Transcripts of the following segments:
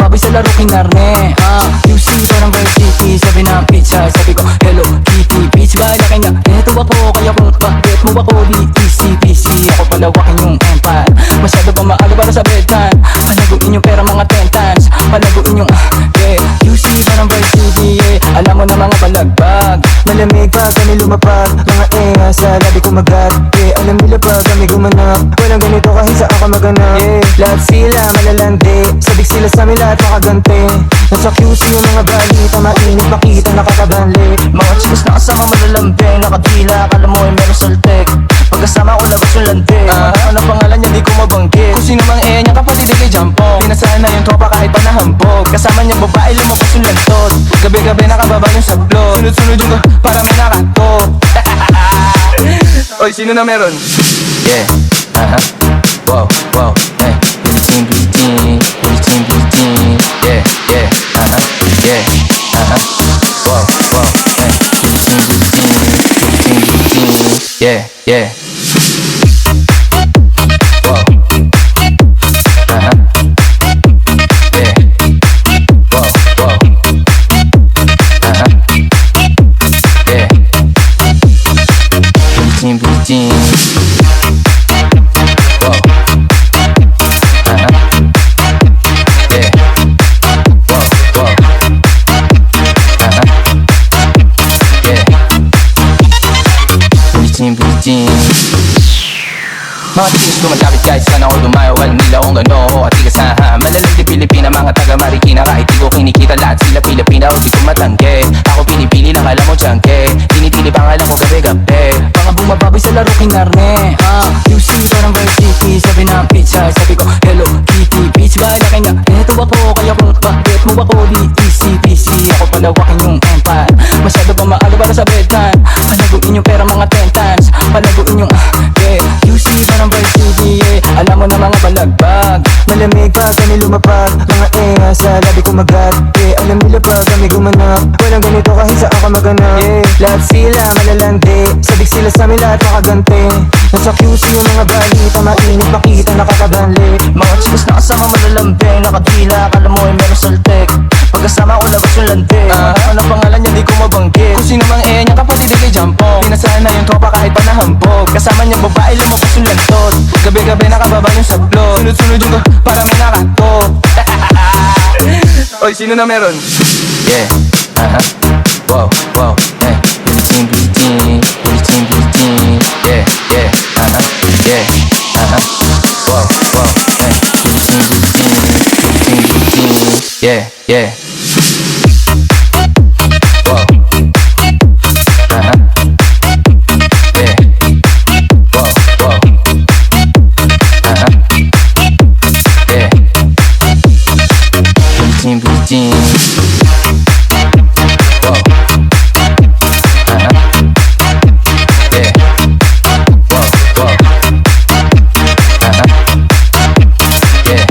bumababoy sa laro kinarne. QC parang varsity, sabi ng pizza, sabi ko Hello Kitty, bitch ba laki nga eto ako, kaya kung bakit mo ako di easy busy. Ako palawakin yung empire, masyado pa maaga para sa bedtime. Palaguin yung pera mga 10 times, palaguin yung QC parang varsity, alam mo na mga balagbag. Malamig pa kami lumapag, mga sa labi ko magat. Alam nila pa kami gumanap, walang ganito kahit sa ako maganap. Lahat sila malalandi, sabik sila sa amin lahat makaganti. Nasa QC yung mga balita, mainit makita nakakabanli. Mga chicos na kasama malalambing, nakadila, akala mo ay meron saltek. Pagkasama ko lagos yung lante, ano pangalan niya di ko mabanggit. Kung sino mang niya kapatid kay Jampong, pinasahan na yung tropa kahit pa nahambog. Kasama niya babae lumabas yung lantot, gabi-gabi nakababa yung sablot. Sunod-sunod yung para may nakatok. Oy, sino na meron? Yeah, wow, wow, Bulletin, bulletin, bulletin, bulletin. Yeah, yeah, yeah, wow, wow, bulletin, bulletin, bulletin, bulletin. Yeah, yeah. Wow. Yeah. Wow, wow. Yeah. Bulletin, bulletin. Wow. Yeah. Wow, wow. Yeah. Bulletin, bulletin. Mga tinis lumalapit kahit saan ako dumayo, alam nila kung gano at ikasaha. Malalang di Pilipina, mga taga Marikina, kahit di ko kinikita lahat sila Pilipina o di ko matangke. Ako pinipili lang alam mo tiyangke, tinitili pangalan ko gabi-gabi. Mga bumababoy sa laro kinarne, QC parang varsity, sabi ng pizza, sabi ko Hello Kitty, bitch ba laki nga eto ako, kaya kung bakit mo ako di easy busy. Ako palawakin yung empire, masyado pa maaga para sa bedtime. Palaguin yung pera mga 10 times, palaguin yung QC parang varsity, alam mo na mga balagbag. Malamig pa kami lumapag, mga sa labi ko magat. Alam nila pa kami gumanap, walang ganito kahit sa ako maganap. Lahat sila malalandi, sabik sila sa amin lahat makaganti. Nasa QC yung mga balita, mainit makita nakakabanli. Mga chicos na kasama malalambing, nakadila, akala mo ay meron saltek. Pagkasama ko lagos yung lante, ano pangalan niya di ko mabanggit. Kung sino mang niya kapatid kay Jampong, pinasahan na yung tropa kahit pa nahambog. Kasama niya babae lumabas yung lantot, gabi-gabi nakababa yung sablot. Sunod-sunod yung para may nakatok. Oy, sino na meron? Yeah, wow, wow, bulletin, bulletin, bulletin, bulletin. Yeah, yeah, yeah, wow, wow, bulletin, bulletin, bulletin, bulletin. Yeah, yeah. Wow. Yeah. Wow, wow. Yeah. Bulletin, bulletin. Wow. Yeah. Wow, wow. Yeah.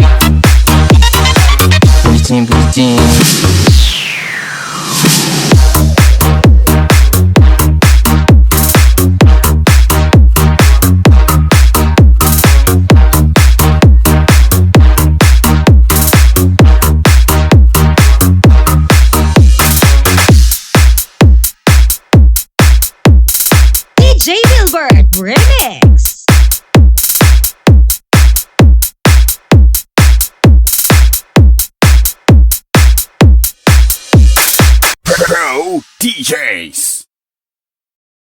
Bulletin, bulletin.